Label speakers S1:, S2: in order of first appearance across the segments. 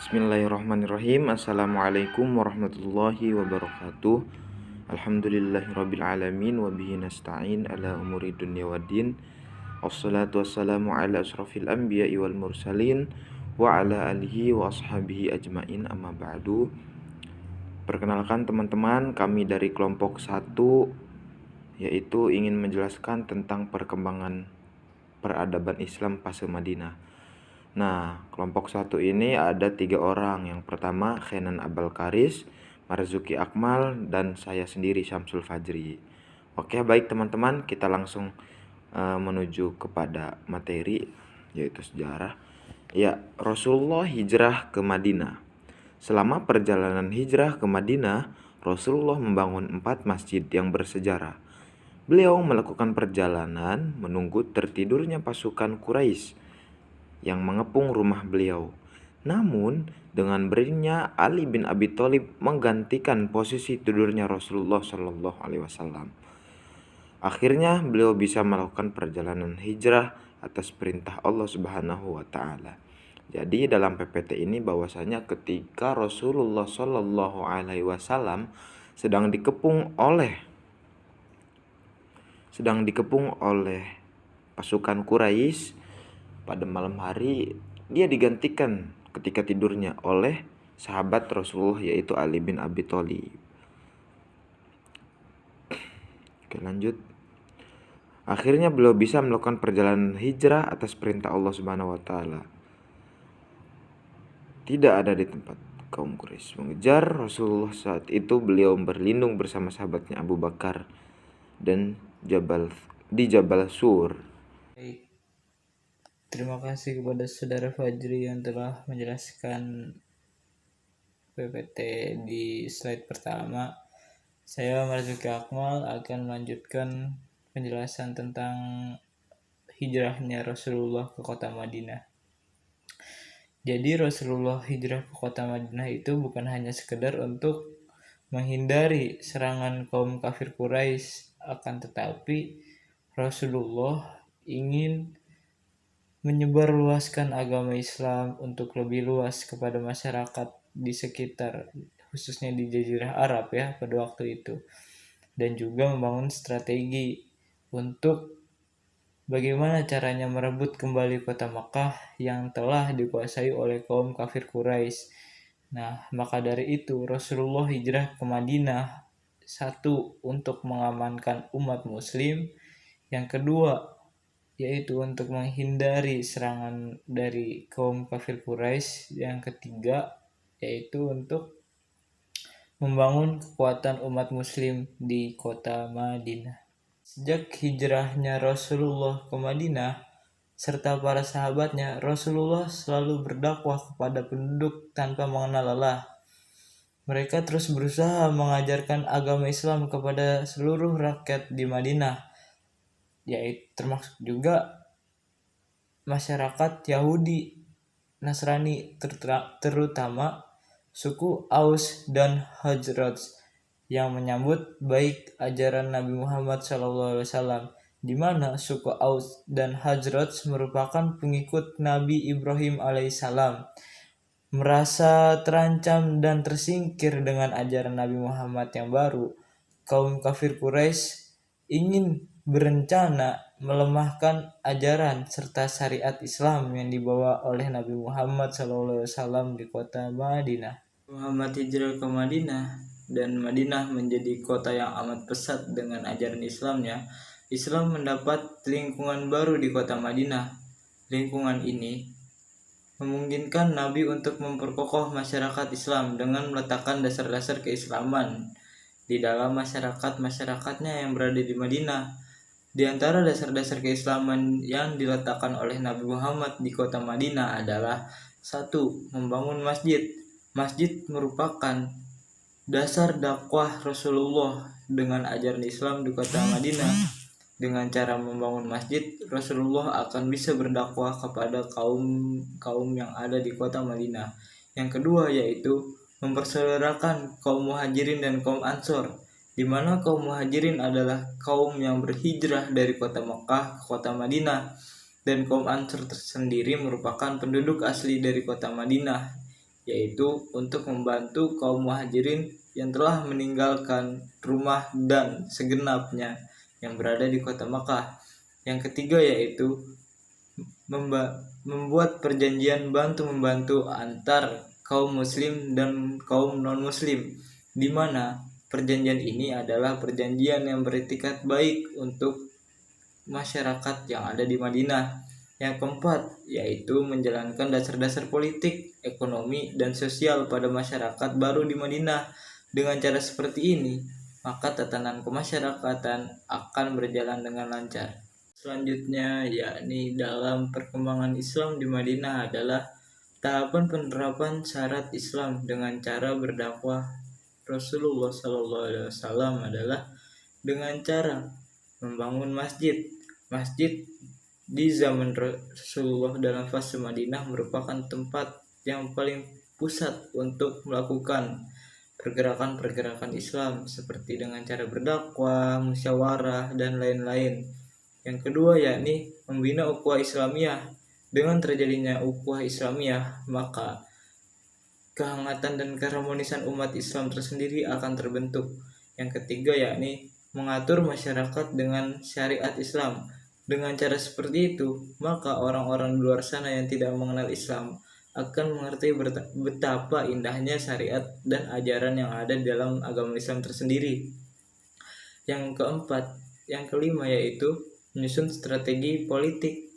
S1: Bismillahirrahmanirrahim. Assalamualaikum warahmatullahi wabarakatuh. Alhamdulillahirrabbilalamin. Wabihi nasta'in ala umuri dunya waddin. Wassalatu wassalamu ala asrafil anbiya'i wal mursalin wa ala alihi wa ashabihi ajmain, amma ba'du. Perkenalkan teman-teman, kami dari kelompok 1, yaitu ingin menjelaskan tentang perkembangan peradaban Islam fase Madinah. Nah, kelompok 1 ini ada 3 orang. Yang pertama Khenan Abal Karis, Marzuki Akmal, dan saya sendiri Syamsul Fajri. Oke, baik teman-teman, kita langsung menuju kepada materi, yaitu sejarah. Ya, Rasulullah hijrah ke Madinah. Selama perjalanan hijrah ke Madinah, Rasulullah membangun 4 masjid yang bersejarah. Beliau melakukan perjalanan menunggu tertidurnya pasukan Quraisy yang mengepung rumah beliau. Namun, dengan berdirinya Ali bin Abi Thalib menggantikan posisi tidurnya Rasulullah Shallallahu Alaihi Wasallam. Akhirnya, beliau bisa melakukan perjalanan hijrah atas perintah Allah Subhanahu Wa Taala. Jadi dalam PPT ini bahwasanya ketika Rasulullah Shallallahu Alaihi Wasallam sedang dikepung oleh pasukan Quraisy, pada malam hari dia digantikan ketika tidurnya oleh sahabat Rasulullah, yaitu Ali bin Abi Thalib. Oke, lanjut. Akhirnya beliau bisa melakukan perjalanan hijrah atas perintah Allah Subhanahu wa taala. Tidak ada di tempat kaum Quraisy mengejar Rasulullah. Saat itu beliau berlindung bersama sahabatnya Abu Bakar dan di Jabal Sur.
S2: Terima kasih kepada Saudara Fajri yang telah menjelaskan PPT di slide pertama. Saya Marzuki Akmal akan melanjutkan penjelasan tentang hijrahnya Rasulullah ke kota Madinah. Jadi Rasulullah hijrah ke kota Madinah itu bukan hanya sekedar untuk menghindari serangan kaum kafir Quraisy, akan tetapi Rasulullah ingin menyebarluaskan agama Islam untuk lebih luas kepada masyarakat di sekitar, khususnya di Jazirah Arab ya pada waktu itu, dan juga membangun strategi untuk bagaimana caranya merebut kembali kota Makkah yang telah dikuasai oleh kaum kafir Quraisy. Nah, maka dari itu Rasulullah hijrah ke Madinah, satu, untuk mengamankan umat muslim, yang kedua yaitu untuk menghindari serangan dari kaum kafir Quraisy, yang ketiga yaitu untuk membangun kekuatan umat muslim di kota Madinah. Sejak hijrahnya Rasulullah ke Madinah serta para sahabatnya, Rasulullah selalu berdakwah kepada penduduk tanpa mengenal lelah. Mereka terus berusaha mengajarkan agama Islam kepada seluruh rakyat di Madinah, yaitu termasuk juga masyarakat Yahudi, Nasrani, terutama suku Aus dan Khazraj yang menyambut baik ajaran Nabi Muhammad SAW, di mana suku Aus dan Khazraj merupakan pengikut Nabi Ibrahim alaihissalam. Merasa terancam dan tersingkir dengan ajaran Nabi Muhammad yang baru, kaum kafir Quraisy ingin berencana melemahkan ajaran serta syariat Islam yang dibawa oleh Nabi Muhammad SAW di kota Madinah. Muhammad hijrah ke Madinah, dan Madinah menjadi kota yang amat pesat dengan ajaran Islamnya. Islam mendapat lingkungan baru di kota Madinah. Lingkungan ini memungkinkan Nabi untuk memperkokoh masyarakat Islam dengan meletakkan dasar-dasar keislaman di dalam masyarakatnya yang berada di Madinah. Di antara dasar-dasar keislaman yang diletakkan oleh Nabi Muhammad di kota Madinah adalah 1. Membangun masjid. Masjid merupakan dasar dakwah Rasulullah dengan ajaran Islam di kota Madinah. Dengan cara membangun masjid, Rasulullah akan bisa berdakwah kepada kaum yang ada di kota Madinah. Yang kedua yaitu mempersaudarakan kaum muhajirin dan kaum ansor, di mana kaum muhajirin adalah kaum yang berhijrah dari kota Mekah ke kota Madinah, dan kaum ansor tersendiri merupakan penduduk asli dari kota Madinah yaitu untuk membantu kaum muhajirin yang telah meninggalkan rumah dan segenapnya yang berada di kota Makkah. Yang ketiga yaitu membuat perjanjian bantu-membantu antar kaum muslim dan kaum non-muslim, di mana perjanjian ini adalah perjanjian yang beretikat baik untuk masyarakat yang ada di Madinah. Yang keempat yaitu menjalankan dasar-dasar politik, ekonomi, dan sosial pada masyarakat baru di Madinah. Dengan cara seperti ini, maka tatanan kemasyarakatan akan berjalan dengan lancar. Selanjutnya yakni dalam perkembangan Islam di Madinah adalah tahapan penerapan syarat Islam dengan cara berdakwah. Rasulullah SAW adalah dengan cara membangun masjid. Masjid di zaman Rasulullah dalam fase Madinah merupakan tempat yang paling pusat untuk melakukan pergerakan-pergerakan Islam seperti dengan cara berdakwah, musyawarah, dan lain-lain. Yang kedua yakni membina ukhuwah Islamiyah. Dengan terjadinya ukhuwah Islamiyah, maka kehangatan dan keharmonisan umat Islam tersendiri akan terbentuk. Yang ketiga yakni mengatur masyarakat dengan syariat Islam. Dengan cara seperti itu, maka orang-orang di luar sana yang tidak mengenal Islam akan mengerti betapa indahnya syariat dan ajaran yang ada dalam agama Islam tersendiri. Yang kelima yaitu menyusun strategi politik.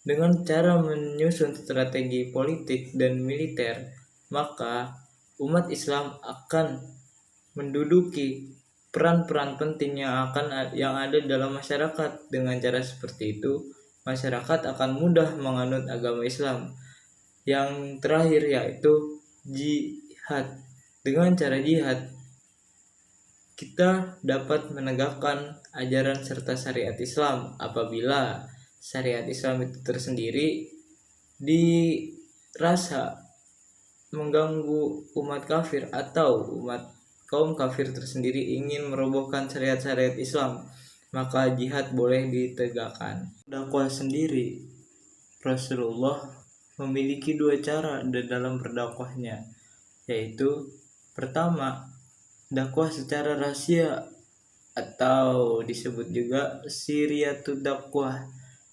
S2: Dengan cara menyusun strategi politik dan militer, maka umat Islam akan menduduki peran-peran penting yang ada dalam masyarakat. Dengan cara seperti itu, masyarakat akan mudah menganut agama Islam. Yang terakhir yaitu jihad. Dengan cara jihad, kita dapat menegakkan ajaran serta syariat Islam apabila syariat Islam itu tersendiri dirasa mengganggu umat kafir atau kaum kafir tersendiri ingin merobohkan syariat-syariat Islam, maka jihad boleh ditegakkan. Dakwah sendiri, Rasulullah memiliki dua cara dalam berdakwahnya, yaitu pertama, dakwah secara rahasia atau disebut juga siriyatud dakwah,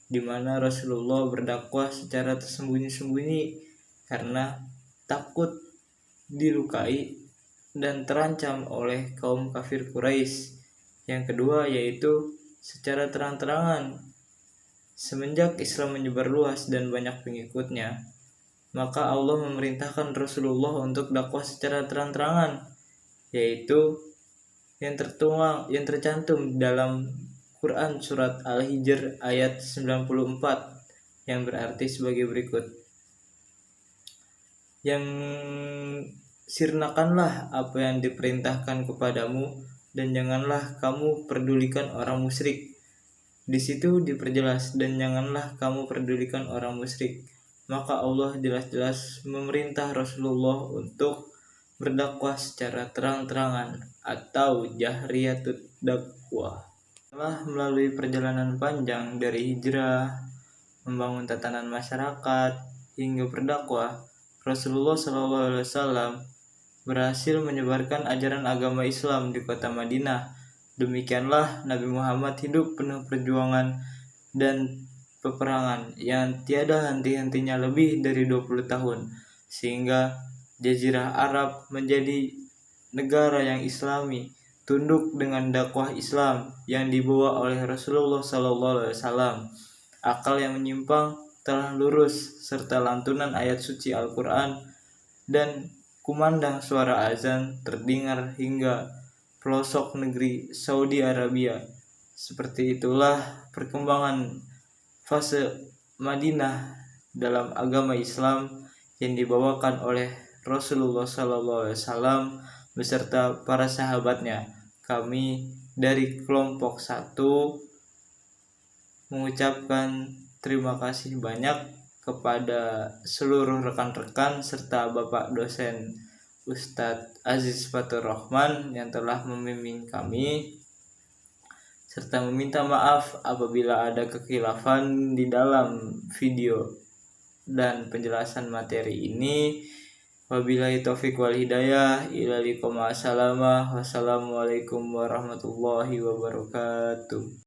S2: di mana Rasulullah berdakwah secara tersembunyi-sembunyi karena takut dilukai dan terancam oleh kaum kafir Quraisy. Yang kedua yaitu secara terang-terangan. Semenjak Islam menyebar luas dan banyak pengikutnya, maka Allah memerintahkan Rasulullah untuk dakwah secara terang-terangan, yaitu yang tercantum dalam Quran surat Al-Hijr ayat 94 yang berarti sebagai berikut. Yang sirnakanlah apa yang diperintahkan kepadamu dan janganlah kamu pedulikan orang musyrik. Di situ diperjelas dan janganlah kamu pedulikan orang musyrik. Maka Allah jelas-jelas memerintah Rasulullah untuk berdakwah secara terang-terangan atau jahriyatut dakwah. Setelah melalui perjalanan panjang dari hijrah, membangun tatanan masyarakat, hingga berdakwah, Rasulullah SAW berhasil menyebarkan ajaran agama Islam di kota Madinah. Demikianlah Nabi Muhammad hidup penuh perjuangan dan peperangan yang tiada henti-hentinya lebih dari 20 tahun, sehingga Jazirah Arab menjadi negara yang Islami, tunduk dengan dakwah Islam yang dibawa oleh Rasulullah SAW. Akal yang menyimpang telah lurus, serta lantunan ayat suci Al-Quran dan kumandang suara azan terdengar hingga pelosok negeri Saudi Arabia. Seperti itulah perkembangan fase Madinah dalam agama Islam yang dibawakan oleh Rasulullah SAW beserta para sahabatnya. Kami dari kelompok 1 mengucapkan terima kasih banyak kepada seluruh rekan-rekan serta Bapak dosen Ustadz Aziz Fatur Rahman yang telah membimbing kami, serta meminta maaf apabila ada kekhilafan di dalam video dan penjelasan materi ini. Wabillahi taufik wal hidayah. Ila liqa ma'assalamah. Wassalamualaikum warahmatullahi wabarakatuh.